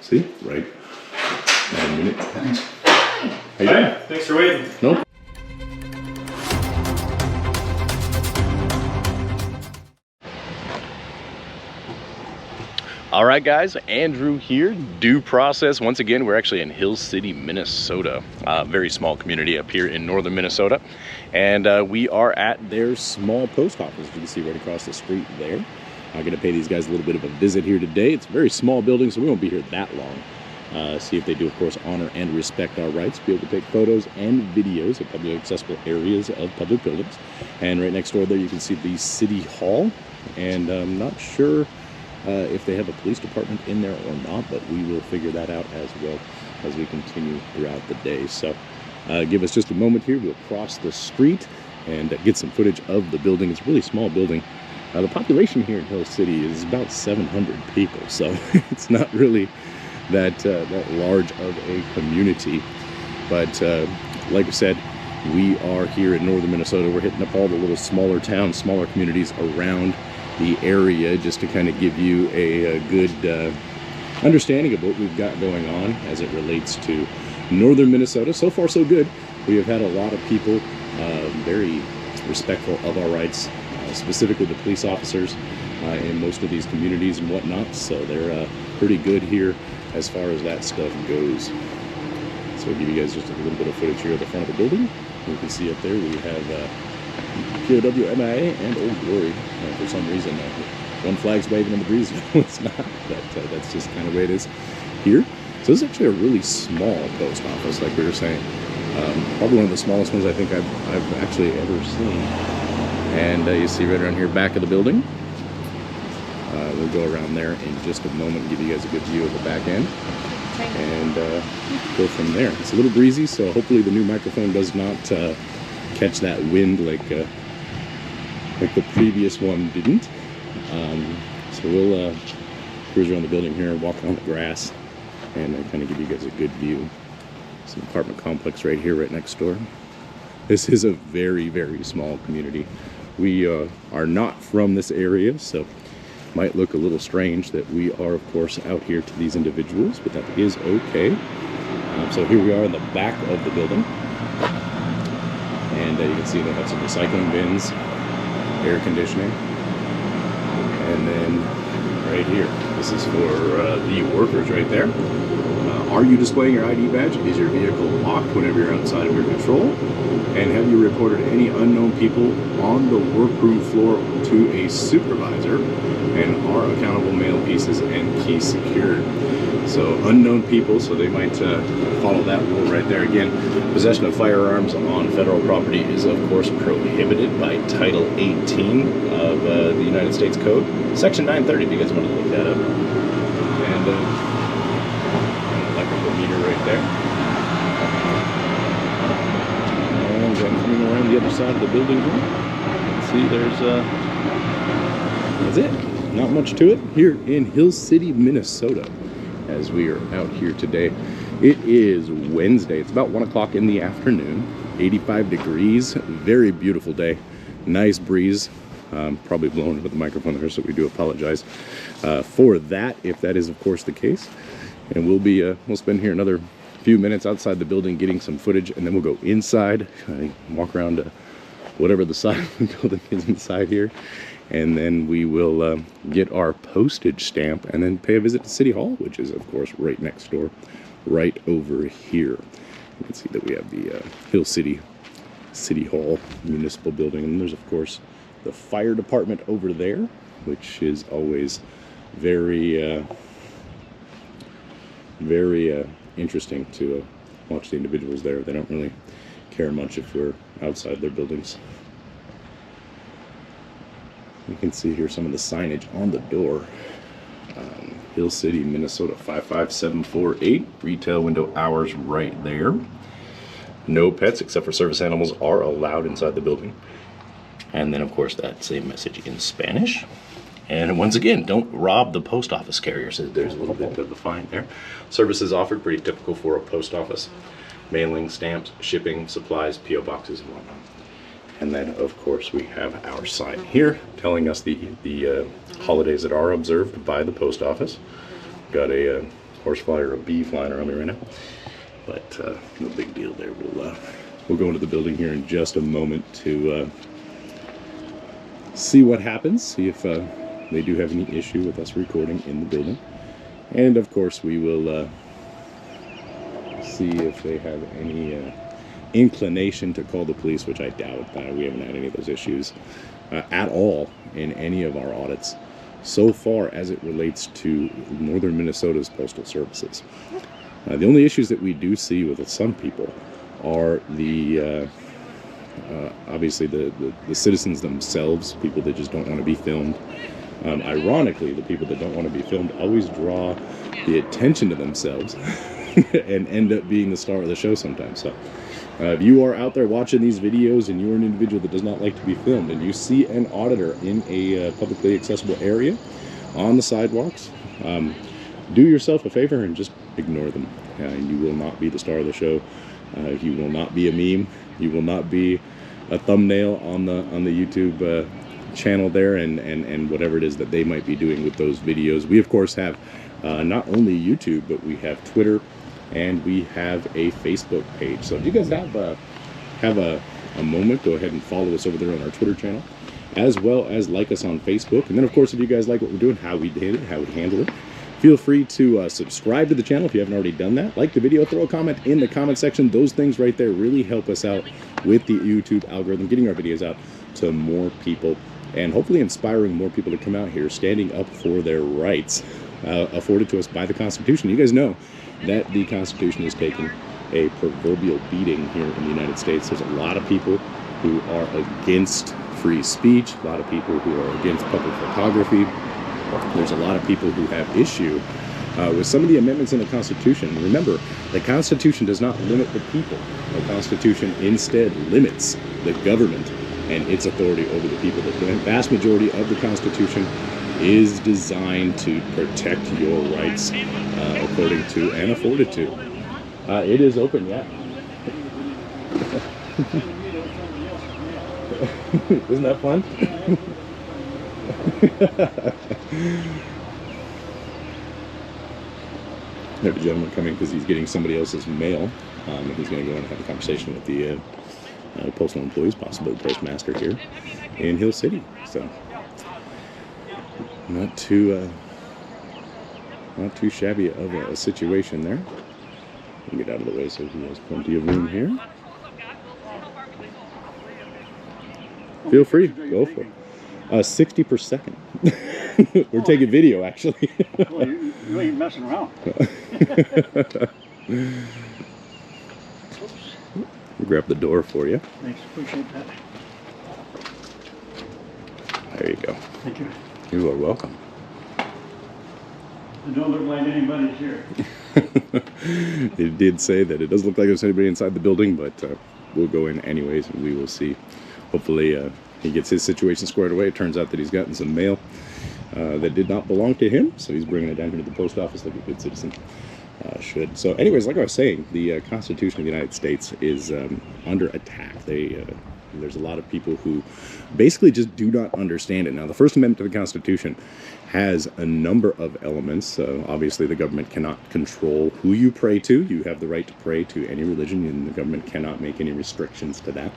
See, right. 9 minutes. How you doing? Thanks for waiting. Nope. All right, guys, Andrew here, D.U.E Process. Once again, we're actually in Hill City, Minnesota. Very small community up here in northern Minnesota. And we are at their small post office. You can see right across the street there. I'm gonna pay these guys a little bit of a visit here today. It's a very small building, so we won't be here that long. See if they do, of course, honor and respect our rights, be able to take photos and videos of publicly accessible areas of public buildings. And right next door there, you can see the City Hall. And I'm not sure if they have a police department in there or not, but we will figure that out as well as we continue throughout the day. So give us just a moment here. We'll cross the street and get some footage of the building. It's a really small building. The population here in Hill City is about 700 people, so it's not really that large of a community. But like I said, we are here in northern Minnesota. We're hitting up all the little smaller towns, smaller communities around the area, just to kind of give you a good understanding of what we've got going on as it relates to northern Minnesota. So far so good. We have had a lot of people very respectful of our rights, specifically the police officers in most of these communities and whatnot, so they're pretty good here as far as that stuff goes. So I'll give you guys just a little bit of footage here at the front of the building. You can see up there we have POW, MIA, and Old Glory. For some reason, one flag's waving in the breeze. No, it's not, but that's just kind of the way it is here. So this is actually a really small post office, like we were saying. Probably one of the smallest ones I think I've actually ever seen. And you see right around here, back of the building. We'll go around there in just a moment and give you guys a good view of the back end. And go from there. It's a little breezy, so hopefully the new microphone does not catch that wind like the previous one didn't. So we'll cruise around the building here, walk on the grass, and kind of give you guys a good view. It's an apartment complex right here, right next door. This is a very, very small community. We are not from this area, so it might look a little strange that we are, of course, out here to these individuals, but that is okay. So here we are in the back of the building. And you can see they have some recycling bins, air conditioning, and then right here, this is for the workers right there. Are you displaying your ID badge? Is your vehicle locked whenever you're outside of your control? And have you reported any unknown people on the workroom floor to a supervisor? And are accountable mail pieces and keys secured? So unknown people, so they might follow that rule right there. Again, possession of firearms on federal property is of course prohibited by Title 18 of the United States Code, Section 930 if you guys want to look that up. And electrical meter right there. And then coming around the other side of the building here, see there's that's it. Not much to it here in Hill City, Minnesota, as we are out here today. It is Wednesday. It's about 1 o'clock in the afternoon. 85 degrees. Very beautiful day. Nice breeze. Probably blowing into the microphone there, so we do apologize for that, if that is, of course, the case. And we'll spend here another few minutes outside the building getting some footage, and then we'll go inside, walk around to whatever the side of the building is inside here. And then we will get our postage stamp and then pay a visit to City Hall, which is, of course, right next door, right over here. You can see that we have the Hill City Hall Municipal Building. And there's, of course, the fire department over there, which is always very, very interesting to watch the individuals there. They don't really care much if we're outside their buildings. You can see here some of the signage on the door. Hill City, Minnesota 55748. Retail window hours right there. No pets except for service animals are allowed inside the building. And then, of course, that same message in Spanish. And once again, don't rob the post office carrier. So there's a little bit of a fine there. Services offered, pretty typical for a post office. Mailing, stamps, shipping, supplies, P.O. boxes, and whatnot. And then, of course, we have our sign here telling us the holidays that are observed by the post office. Got a horsefly or a bee flying around me right now. But no big deal there. We'll go into the building here in just a moment to see what happens, see if they do have any issue with us recording in the building. And of course we will see if they have any inclination to call the police, which I doubt. We haven't had any of those issues at all in any of our audits so far as it relates to northern Minnesota's postal services. The only issues that we do see with some people are the obviously the citizens themselves, people that just don't want to be filmed. Ironically, the people that don't want to be filmed always draw the attention to themselves and end up being the star of the show sometimes. So if you are out there watching these videos and you're an individual that does not like to be filmed, and you see an auditor in a publicly accessible area on the sidewalks, do yourself a favor and just ignore them. You will not be the star of the show. You will not be a meme. You will not be a thumbnail on the YouTube channel there, and whatever it is that they might be doing with those videos. We of course have not only YouTube, but we have Twitter, and we have a Facebook page. So if you guys have a moment, go ahead and follow us over there on our Twitter channel, as well as like us on Facebook. And then of course, if you guys like what we're doing, how we did it, how we handle it, feel free to subscribe to the channel if you haven't already done that. Like the video, throw a comment in the comment section. Those things right there really help us out with the YouTube algorithm, getting our videos out to more people, and hopefully inspiring more people to come out here, standing up for their rights afforded to us by the Constitution. You guys know that the Constitution is taking a proverbial beating here in the United States. There's a lot of people who are against free speech, a lot of people who are against public photography. There's a lot of people who have issue with some of the amendments in the Constitution. Remember, the Constitution does not limit the people. The Constitution instead limits the government and its authority over the people. The vast majority of the Constitution is designed to protect your rights according to and afforded to. It is open, yeah. Isn't that fun? I have a gentleman coming because he's getting somebody else's mail, and he's going to go in and have a conversation with the postal employees, possibly the postmaster here in Hill City. So not too shabby of a situation there. We'll get out of the way so he has plenty of room here. Feel free, go for it. 60 per second. We're taking video, actually. Well, you ain't messing around. Grab the door for you. Thanks, appreciate that. There you go. Thank you. You are welcome. It don't look like anybody's here. It did say that it doesn't look like there's anybody inside the building, but we'll go in anyways, and we will see. Hopefully he gets his situation squared away. It turns out that he's gotten some mail that did not belong to him, so he's bringing it down here to the post office like a good citizen should. So anyways, like I was saying, the Constitution of the United States is under attack. There's a lot of people who basically just do not understand it. Now, the First Amendment to the Constitution has a number of elements. Obviously, the government cannot control who you pray to. You have the right to pray to any religion, and the government cannot make any restrictions to that.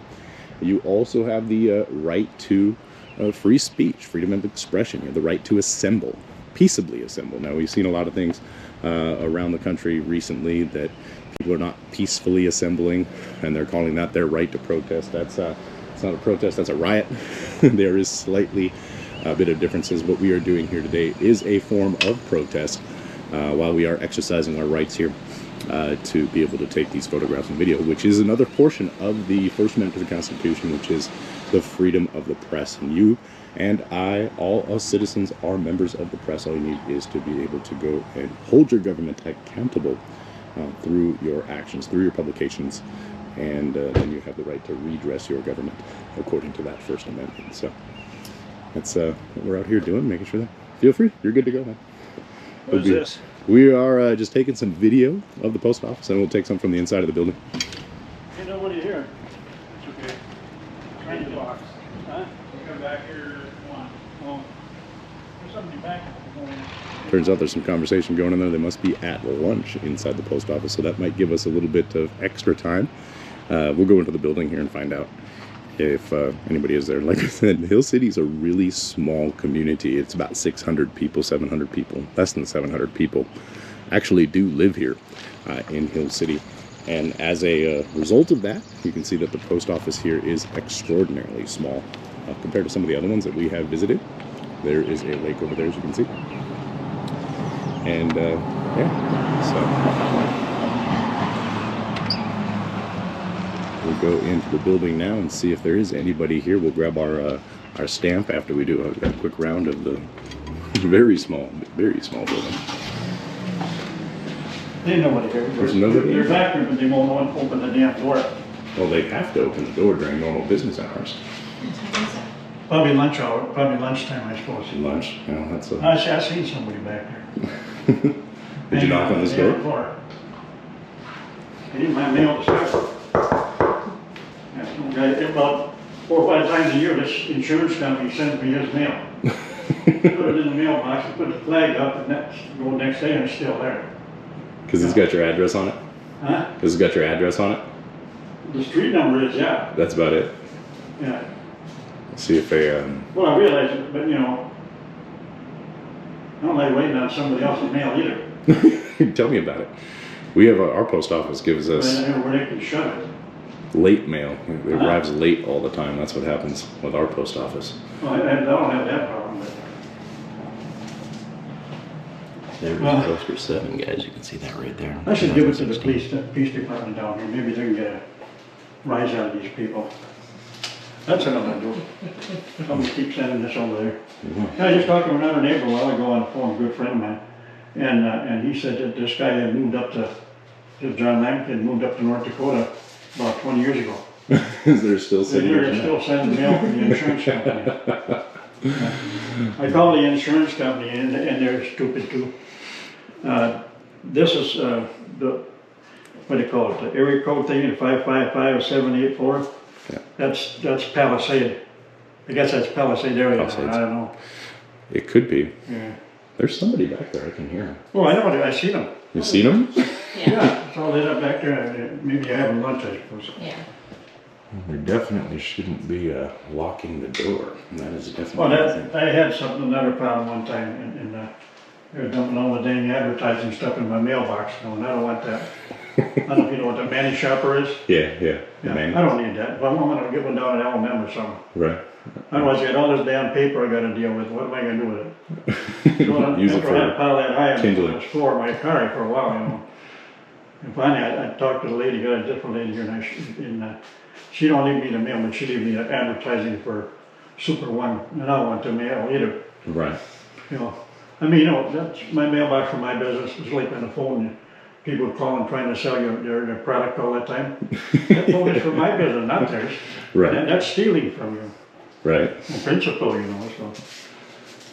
You also have the right to free speech, freedom of expression. You have the right to assemble, peaceably assemble. Now, we've seen a lot of things around the country recently that people are not peacefully assembling, and they're calling that their right to protest. That's it's not a protest, that's a riot. There is slightly a bit of differences. What we are doing here today is a form of protest while we are exercising our rights here to be able to take these photographs and video, which is another portion of the First Amendment to the Constitution, which is the freedom of the press. And you and I, all us citizens, are members of the press. All you need is to be able to go and hold your government accountable through your actions, through your publications, and then you have the right to redress your government according to that First Amendment. So that's what we're out here doing, making sure that, feel free, you're good to go, man. What is this? We are just taking some video of the post office, and we'll take some from the inside of the building. Hey, nobody here. It's okay. Find the box. Huh? You come back here. Come on. Oh. There's somebody back. Turns out there's some conversation going on there. They must be at lunch inside the post office, so that might give us a little bit of extra time. We'll go into the building here and find out if anybody is there. Like I said, Hill City is a really small community. It's about 600 people, 700 people, less than 700 people actually do live here in Hill City. And as a result of that, you can see that the post office here is extraordinarily small compared to some of the other ones that we have visited. There is a lake over there, as you can see. And yeah, so we'll go into the building now and see if there is anybody here. We'll grab our stamp after we do a quick round of the very small building. There's nobody here. There's nobody? They're back there, but they won't open the damn door. Well, they have to open the door during normal business hours. Probably lunch hour, probably lunchtime, I suppose. Lunch? Yeah, that's a... I seen somebody back there. Did you knock on this door? I need my mail to start. Yeah, some guy, about 4 or 5 times a year, this insurance company sends me his mail. Put it in the mailbox and put the flag up, and go next day and it's still there. Because it's got your address on it? Huh? Because it's got your address on it? The street number is, yeah. That's about it? Yeah. Let's see if they... Well, I realize it, but you know, I don't like waiting on somebody else's mail either. Tell me about it. We have our post office gives us where they can shove it. late mail. It arrives late all the time. That's what happens with our post office. Well, I don't have that problem. But There was poster 7, guys. You can see that right there. I should give it to the police department down here. Maybe they can get a rise out of these people. That's what I'm gonna do. Somebody keep sending this over there. Yeah, I just talked to another neighbor a while ago on the phone, a good friend of mine, and he said that this guy had moved up to, John Lamke had moved up to North Dakota about 20 years ago. Is there still sending? They're still sending mail from the insurance company. I called the insurance company, and they're stupid too. This is the, what do you call it, the area code thing, 555-784. Yeah. That's Palisade. I guess that's Palisade area. Palisades. I don't know. It could be. Yeah. There's somebody back there. I can hear him. Oh, I know. I see them. You seen him? Yeah. It's all lit up back there. Maybe I have lunch, I suppose. Yeah. We definitely shouldn't be locking the door. That is definitely. Well, I had another problem one time, and they were dumping all the dang advertising stuff in my mailbox. No, and I don't want that. I don't know if you know what the Manny Shopper is. Yeah. Yeah, I don't need that. Well, I'm going to get one down at L&M or something. Right. Otherwise, I got all this damn paper I got to deal with. What am I going to do with it? So Use it for I pile that high on kindling. the floor of my car for a while, you know. And finally, I talked to the lady, got a different lady here, and she don't leave me the mail, but she leave me the advertising for Super One, and I don't want the mail either. Right. You know, I mean, you know, that's my mailbox for my business. It's like on the phone. People calling trying to sell you their product all the time. That phone is for my business, not theirs. Right. And that's stealing from you. Right. In principle, you know. So.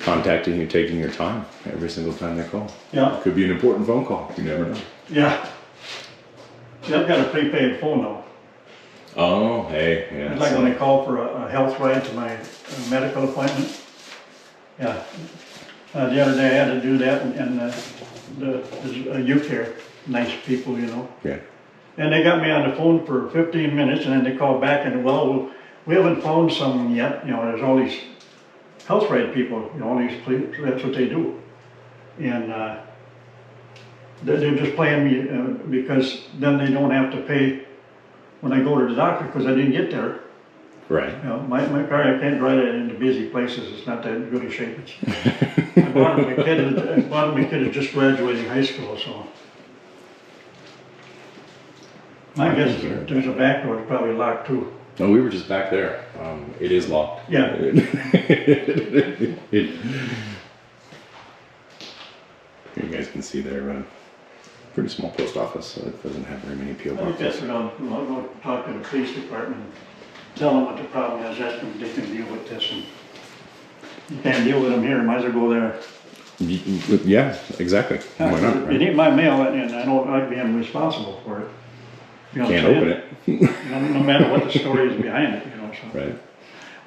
Contacting you, taking your time every single time they call. Yeah. It could be an important phone call. You never know. Yeah. See, I've got a prepaid phone though. Oh, hey, yeah. It's like when I call for a health ride to my medical appointment. Yeah. The other day I had to do that, and the youth here, nice people, you know. Yeah. And they got me on the phone for 15 minutes, and then they called back and, well, we haven't found someone yet. You know, there's all these health ride people, you know, all these police, that's what they do. And they're just playing me because then they don't have to pay when I go to the doctor because I didn't get there. Right. You know, my car, I can't drive it into busy places. It's not that good a shape. I bought my kid is just graduating high school, so. My guess is there's a back door, it's probably locked too. No, we were just back there. It is locked. Yeah. You guys can see there, pretty small post office, so it doesn't have very many PO I guess boxes. I'll go talk to the police department, tell them what the problem is, ask them if they can deal with this. And you can't deal with them here, might as well go there. Yeah, exactly. Why not? It Right? ain't my mail, and I know I'd be responsible for it. You know, Can't so, open it. No matter what the story is behind it, you know. So. Right.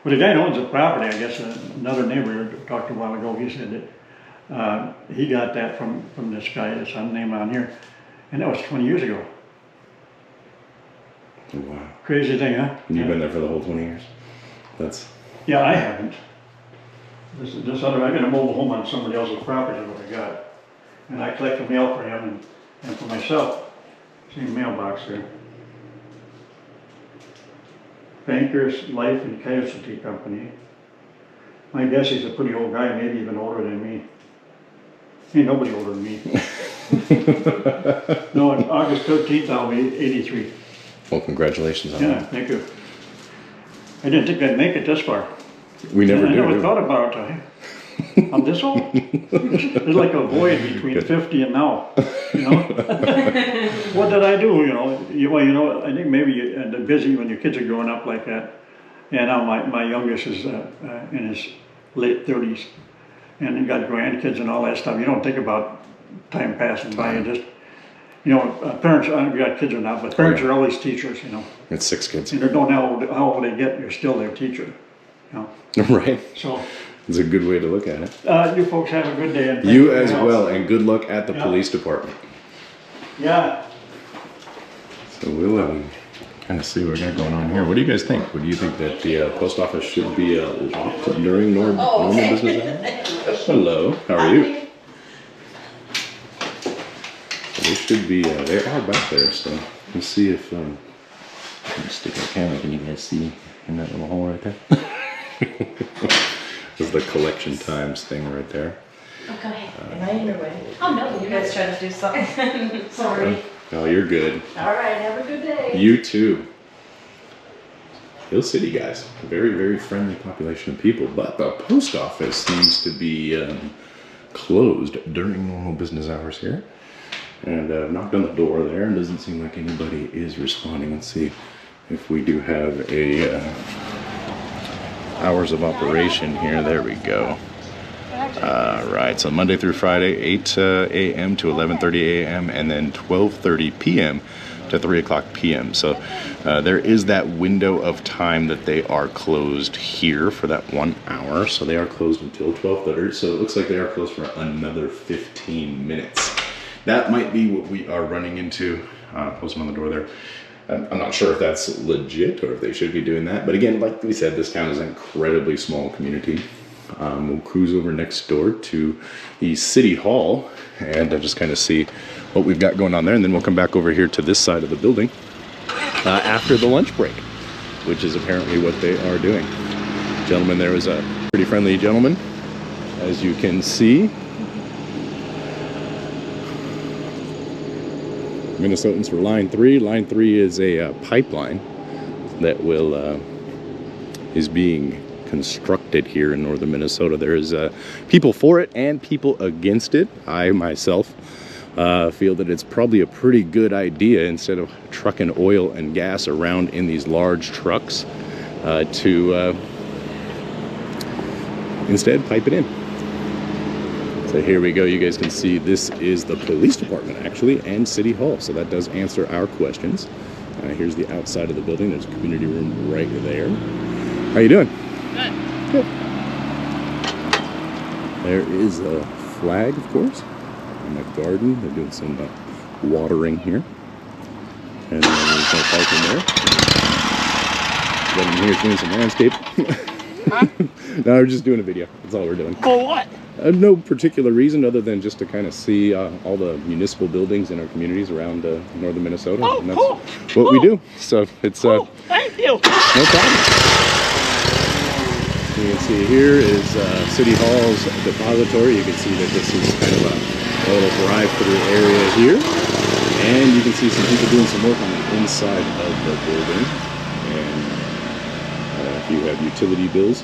Well, the guy who owns the property, I guess another neighbor talked a while ago, he said that He got that from this guy, that's on name on here, and that was 20 years ago. Wow. Crazy thing, huh? You've been there for the whole 20 years? That's... Yeah, I haven't. This other, I got a mobile home on somebody else's property is what I got. And I collect the mail for him and for myself. Same mailbox there. Bankers Life and Casualty Company. My guess he's a pretty old guy, maybe even older than me. Ain't nobody older than me. No, on August 13th I'll be 83. Well, congratulations on Yeah, that. thank you. I didn't think I'd make it this far. We never I do. never thought about it. I'm this old? There's like a void between 50 and now, you know? What did I do, you know? Well, you know, I think maybe you're busy when your kids are growing up like that. And now my youngest is in his late 30s. And he got grandkids and all that stuff. You don't think about time passing by. You just, you know, parents, I don't know if you got kids or not, but parents are always teachers, you know. It's 6 kids. And they don't know how old they get, you're still their teacher, you know. Right. So it's a good way to look at it. you folks have a good day. And You as well, and good luck at the Yeah. police department. Yeah. So we'll kind of see what we got going on here. What do you guys think? What do you think that the post office should be locked during normal business hours? Hello, how are you? They should be, they are back there, so let's see if, let me stick our camera, can you guys see in that little hole right there? This is the collection times thing right there. Oh, go ahead. Am I in your way? Oh, no, you guys trying to do something. Sorry. Oh, you're good. All right, have a good day. You too. Hill City, guys. Very, very friendly population of people, but the post office seems to be closed during normal business hours here. And I've knocked on the door there, and doesn't seem like anybody is responding. Let's see if we do have a hours of operation here. There we go. Right, so Monday through Friday, 8 a.m. to 11:30 a.m. and then 12:30 p.m. to 3 o'clock p.m. So there is that window of time that they are closed here for that 1 hour. So they are closed until 12:30. So it looks like they are closed for another 15 minutes. That might be what we are running into, posting on the door there. I'm not sure if that's legit or if they should be doing that. But again, like we said, this town is an incredibly small community. We'll cruise over next door to the City Hall and just kind of see what we've got going on there. And then we'll come back over here to this side of the building after the lunch break, which is apparently what they are doing. Gentleman there is a pretty friendly gentleman, as you can see. Minnesotans for line 3. Line 3 is a pipeline that will is being constructed here in northern Minnesota. There's people for it and people against it. I myself feel that it's probably a pretty good idea, instead of trucking oil and gas around in these large trucks, to instead pipe it in. So here we go. You guys can see this is the police department actually, and City Hall. So that does answer our questions. Here's the outside of the building. There's a community room right there. How you doing? Good. Good. There is a flag, of course, and a garden. They're doing some watering here. And then there's no parking there. Then here's doing some landscape. Huh? No, we're just doing a video. That's all we're doing. For what? No particular reason other than just to kind of see all the municipal buildings in our communities around northern Minnesota. Oh, and that's cool. what we do. So it's Oh, thank you. no problem. You can see here is City Hall's depository. You can see that this is kind of a little drive-through area here. And you can see some people doing some work on the inside of the building. And if you have utility bills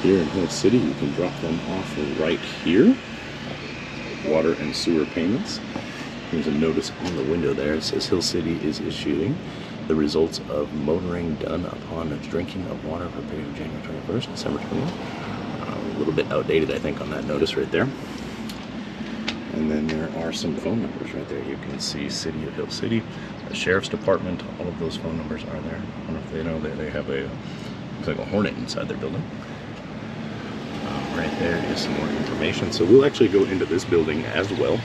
here in Hill City, you can drop them off right here. Water and sewer payments. There's a notice on the window there. It says Hill City is issuing the results of motoring done upon drinking of water for the period of January 21st, December 20th. A little bit outdated, I think, on that notice right there. And then there are some phone numbers right there. You can see City of Hill City, the Sheriff's Department, all of those phone numbers are there. I don't know if they know that they have a, looks like a hornet inside their building. right there is some more information. So we'll actually go into this building as well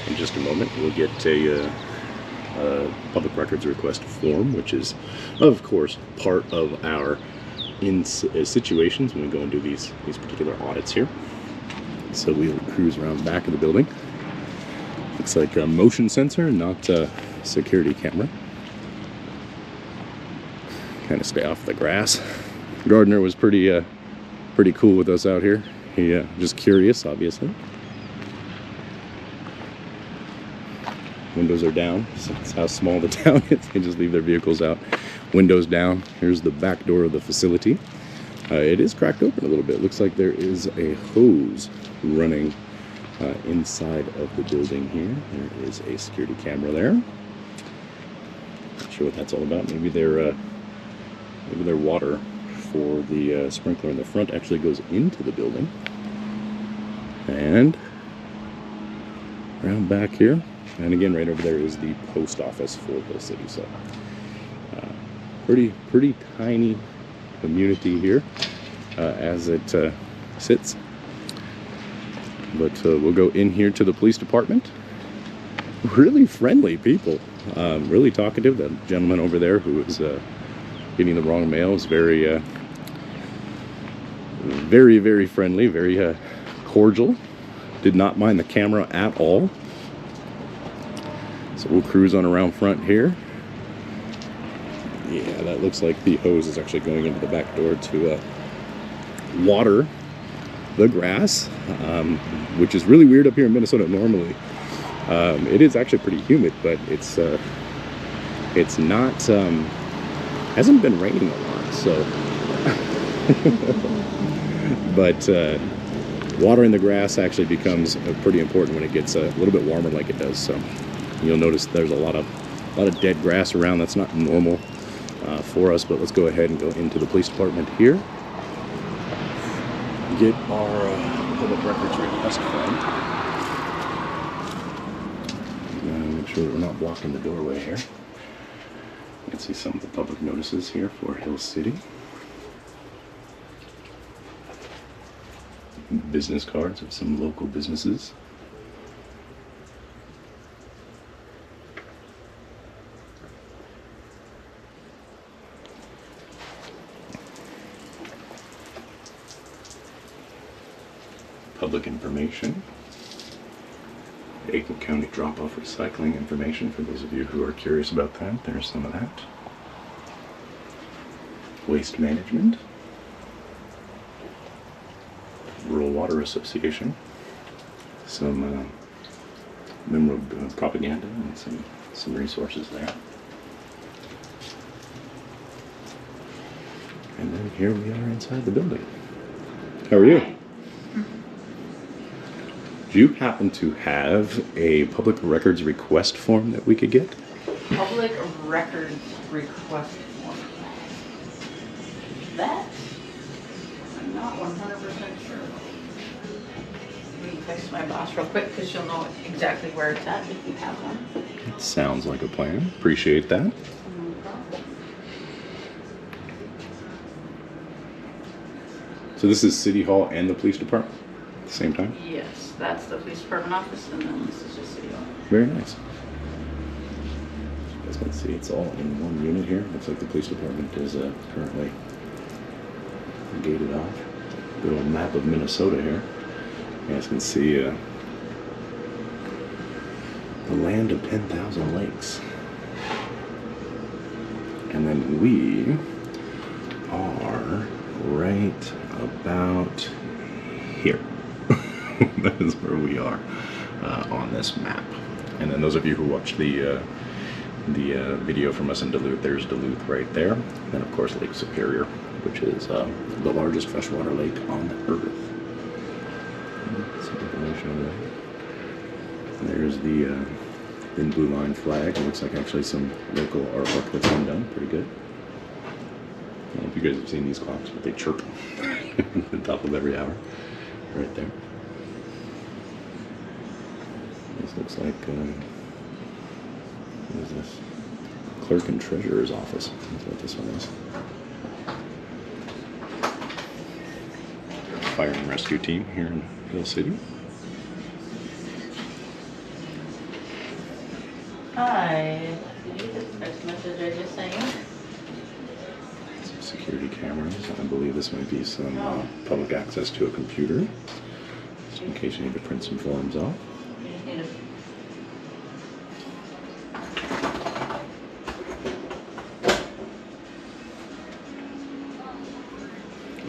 in just a moment. We'll get a public records request form, which is, of course, part of our situations when we go and do these particular audits here. So we'll cruise around the back of the building. Looks like a motion sensor, not a security camera. Kind of stay off the grass. Gardner was pretty cool with us out here. He just curious, obviously. Windows are down. That's how small the town is. They just leave their vehicles out. Windows down. Here's the back door of the facility. It is cracked open a little bit. Looks like there is a hose running inside of the building here. There is a security camera there. Not sure what that's all about. Maybe their water for the sprinkler in the front actually goes into the building. And around back here, and again right over there is the post office for Hill City. So pretty tiny community here as it sits. But we'll go in here to the police department. Really friendly people, really talkative. That gentleman over there who was getting the wrong mail is very friendly, very cordial. Did not mind the camera at all. So we'll cruise on around front here. Yeah, that looks like the hose is actually going into the back door to water the grass, which is really weird up here in Minnesota normally. It is actually pretty humid, but it's not, hasn't been raining a lot, so. But watering the grass actually becomes pretty important when it gets a little bit warmer like it does. So you'll notice there's a lot of dead grass around. That's not normal for us, but let's go ahead and go into the police department here. Get our public records request form. Make sure that we're not blocking the doorway here. You can see some of the public notices here for Hill City. Business cards of some local businesses. Public information. Aiken County drop-off recycling information for those of you who are curious about that. There's some of that. Waste management. Rural Water Association. Some memorable propaganda and some resources there. And then here we are inside the building. How are you? Do you happen to have a public records request form that we could get? Public records request form. That, I'm not 100% sure. Let me text my boss real quick because she'll know exactly where it's at if you have one. Sounds like a plan. Appreciate that. No problem. So this is City Hall and the police department at the same time? Yes, that's the police department office, and then this is just City Hall. Very nice. As you can see, it's all in one unit here. Looks like the police department is currently gated off. Good old map of Minnesota here. You guys can see the land of 10,000 lakes. And then we are right about here. That is where we are on this map. And then those of you who watched the video from us in Duluth, there's Duluth right there. And then of course Lake Superior, which is the largest freshwater lake on the earth. Some information over there. There's the thin blue line flag. It looks like actually some local artwork that's been done. Pretty good. I don't know if you guys have seen these clocks, but they chirp at the top of every hour. Right there. This looks like, what is this? Clerk and Treasurer's office. That's what this one is. fire and rescue team here in Hill City. Hi. Did you get the text message I just sent you? Some security cameras. I believe this might be some Oh. public access to a computer, just in case you need to print some forms off. You just need to.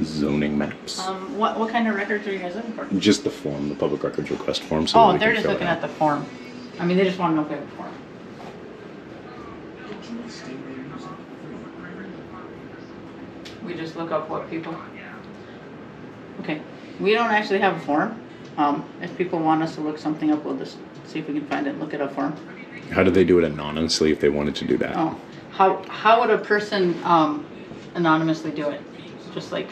Zoning maps. What kind of records are you guys looking for? Just the form, the public records request form. So Oh, that we they're can just fill it looking out. at the form. I mean, they just want to know if we have a form. We just look up what people. Okay, we don't actually have a form. If people want us to look something up, we'll just see if we can find it and look it up for them. How do they do it anonymously if they wanted to do that? Oh, how would a person anonymously do it? Just like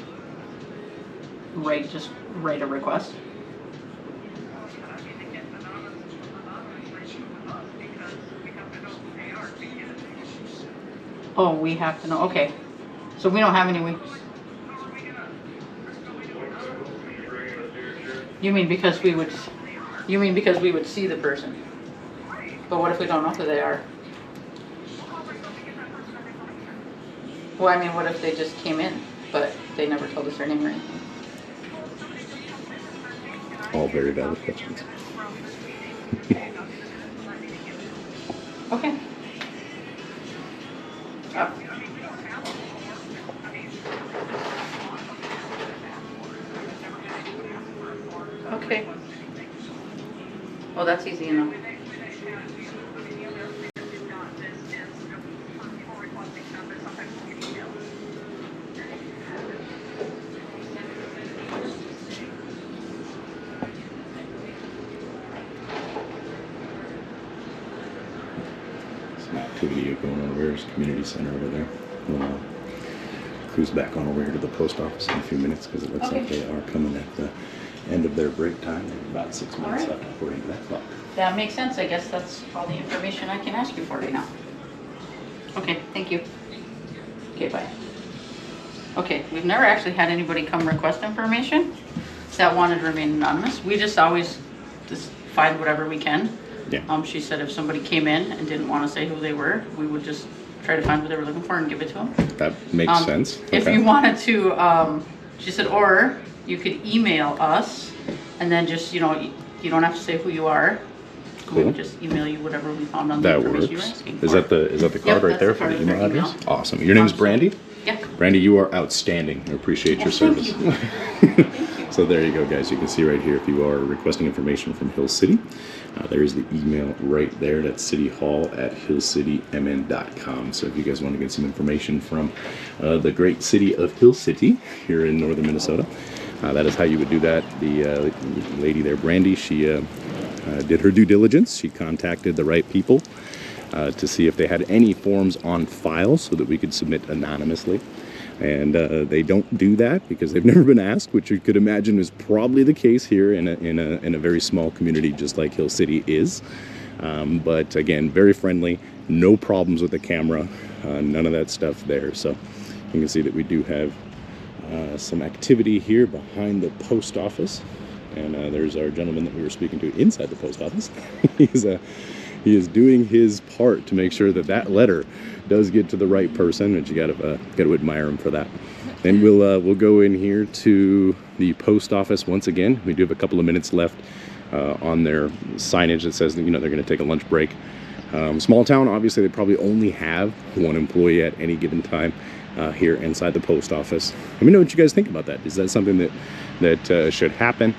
write a request. Oh, we have to know. Okay, so we don't have any. You mean because we would? You mean because we would see the person? But what if we don't know who they are? Well, I mean, what if they just came in, but they never told us their name or anything? All very valid questions. Okay. Okay. Oh, that's easy enough. Some activity going on over there. There's a community center over there. We'll cruise back on over here to the post office in a few minutes because it looks Okay. like they are coming at the end of their break time. They have about 6 minutes All right. left according to that clock. That makes sense. I guess that's all the information I can ask you for right now. Okay, thank you. Okay, bye. Okay, we've never actually had anybody come request information that wanted to remain anonymous. We just always just find whatever we can. Yeah. She said if somebody came in and didn't want to say who they were, we would just try to find what they were looking for and give it to them. That makes sense. If Okay. you wanted to, she said, or you could email us and then just, you don't have to say who you are. We Cool. would just email you whatever we found on the That information you were works. asking Is for. that the card Yep, right that's there the for card the with their email address? email. Awesome. Your name's Brandy? Yeah. Brandy, you are outstanding. I appreciate your Well, thank service. you. Thank you. So there you go, guys. You can see right here if you are requesting information from Hill City. There is the email right there. That's cityhall@hillcitymn.com. So if you guys want to get some information from the great city of Hill City here in northern Minnesota, that is how you would do that. The lady there, Brandy, she did her due diligence. She contacted the right people to see if they had any forms on file so that we could submit anonymously. And they don't do that because they've never been asked, which you could imagine is probably the case here in a very small community just like Hill City is. But again, very friendly, no problems with the camera, none of that stuff there. So you can see that we do have some activity here behind the post office. And there's our gentleman that we were speaking to inside the post office. He is doing his part to make sure that that letter does get to the right person, and you gotta admire him for that. Then we'll go in here to the post office once again. We do have a couple of minutes left on their signage that says that, they're going to take a lunch break. Small town, obviously, they probably only have one employee at any given time here inside the post office. Let me know what you guys think about that. Is that something that should happen?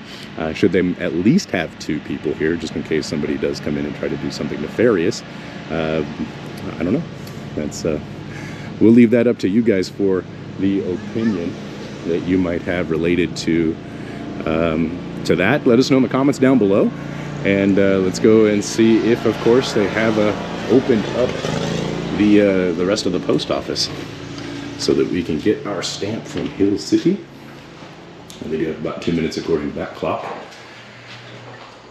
Should they at least have 2 people here, just in case somebody does come in and try to do something nefarious? I don't know. That's we'll leave that up to you guys for the opinion that you might have related to that. Let us know in the comments down below, and let's go and see if, of course, they have opened up the rest of the post office so that we can get our stamp from Hill City. And they do have about 2 minutes according to that clock.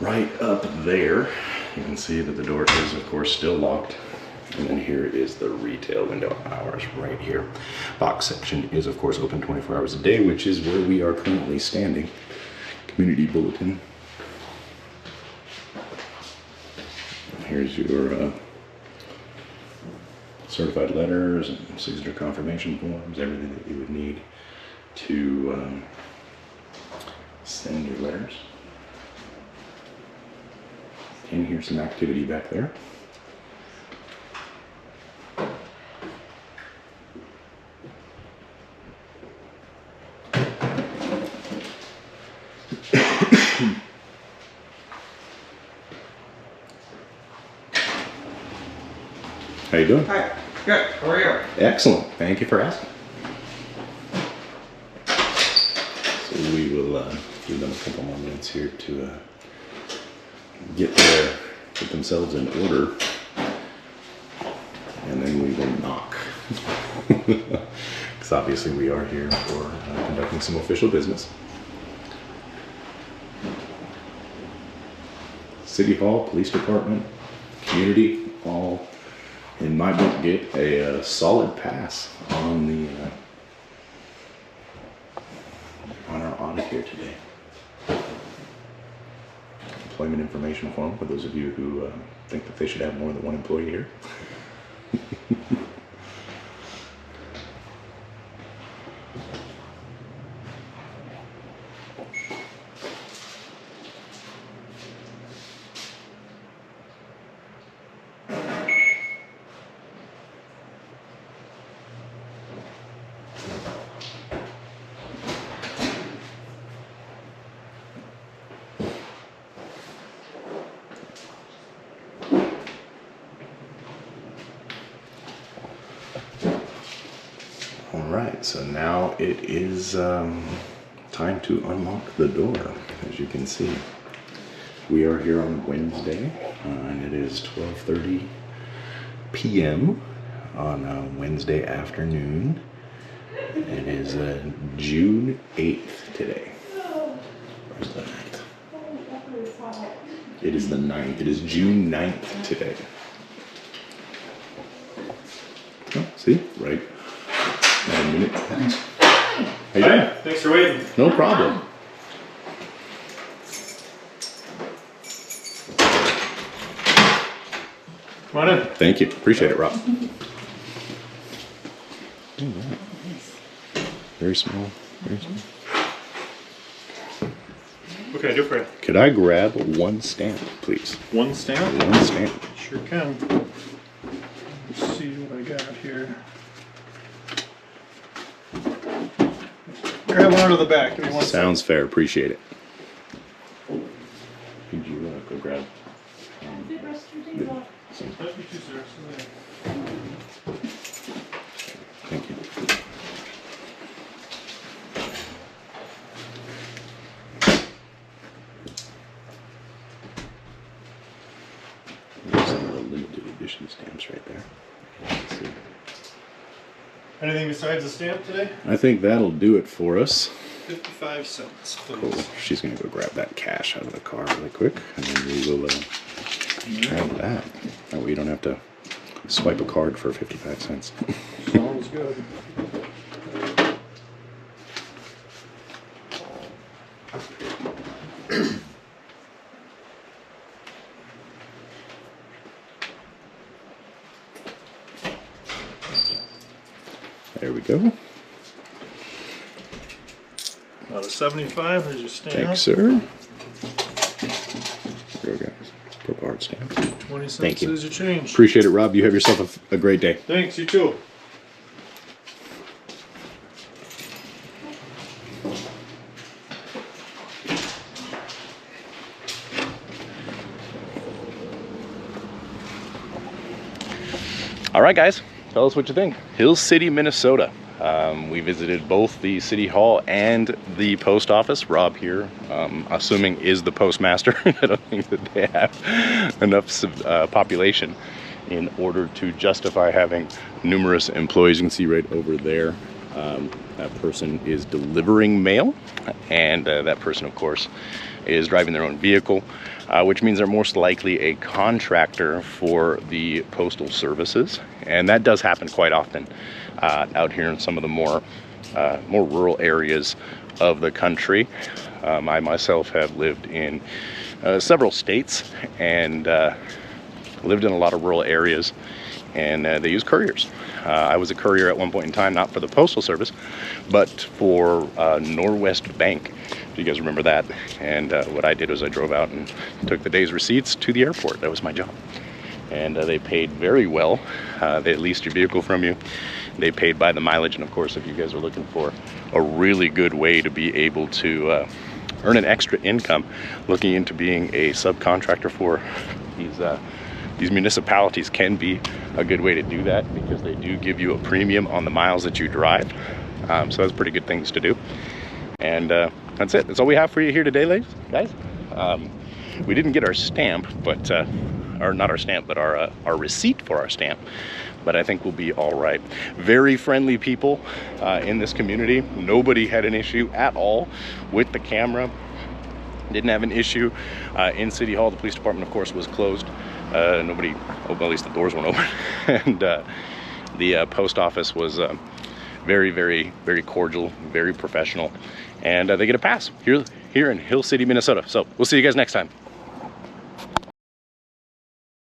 Right up there, you can see that the door is, of course, still locked. And then here is the retail window hours right here. Box section is of course open 24 hours a day, which is where we are currently standing. Community bulletin. And here's your certified letters and signature confirmation forms, everything that you would need to send your letters. And here's some activity back there. How you doing? Hi. Good. How are you? Excellent. Thank you for asking. So we will give them a couple more minutes here to get themselves in order, and then we will knock. Because obviously we are here for conducting some official business. City Hall, Police Department, Community, all in my book get a solid pass on the on our audit here today. Employment information form for those of you who think that they should have more than one employee here. Alright, so now it is time to unlock the door. As you can see, we are here on Wednesday, and it is 12:30 p.m. on Wednesday afternoon. It is June 8th today. Where's the 9th? It is the 9th. It is June 9th today. Oh, see? Right. A minute. How you doing? Thanks for waiting. No problem. Come on in. Thank you. Appreciate it, Rob. Very small. Very small. What can I do for you? Could I grab one stamp, please? One stamp? One stamp. Sure can. Let's see what I got here. Grab one out of the back. Give me one Sounds fair. Appreciate it. Could you go grab some? That'd be 2 sir. Thank you. There's some of the limited edition stamps right there. Let's see. Anything besides the stamp today? I think that'll do it for us. 55 cents, please. Cool. She's gonna go grab that cash out of the car really quick, and then we will grab that. That way you don't have to swipe a card for 55 cents. Sounds good. There we go. Out of 75, there's your stamp. Thanks, sir. There we go. Purple heart stamp. 20 cents Thank you. is your change. Appreciate it, Rob. You have yourself a great day. Thanks, you too. All right, guys. Tell us what you think. Hill City, Minnesota. We visited both the City Hall and the post office. Rob here, assuming is the postmaster. I don't think that they have enough population in order to justify having numerous employees. You can see right over there That person is delivering mail, and that person, of course, is driving their own vehicle, which means they're most likely a contractor for the postal services. And that does happen quite often out here in some of the more rural areas of the country. I myself have lived in several states and lived in a lot of rural areas, and they use couriers. I was a courier at one point in time, not for the Postal Service, but for Norwest Bank, if you guys remember that. And what I did was I drove out and took the day's receipts to the airport. That was my job. And they paid very well. They leased your vehicle from you. They paid by the mileage. And of course, if you guys are looking for a really good way to be able to earn an extra income, looking into being a subcontractor for these municipalities can be a good way to do that, because they do give you a premium on the miles that you drive. So that's pretty good things to do. And that's it. That's all we have for you here today, ladies, guys. We didn't get our stamp, but or not our stamp, but our receipt for our stamp. But I think we'll be all right. Very friendly people in this community. Nobody had an issue at all with the camera. Didn't have an issue in City Hall. The police department, of course, was closed. Nobody, well, at least the doors weren't open. And the post office was very, very, very cordial, very professional. And they get a pass here in Hill City, Minnesota. So we'll see you guys next time.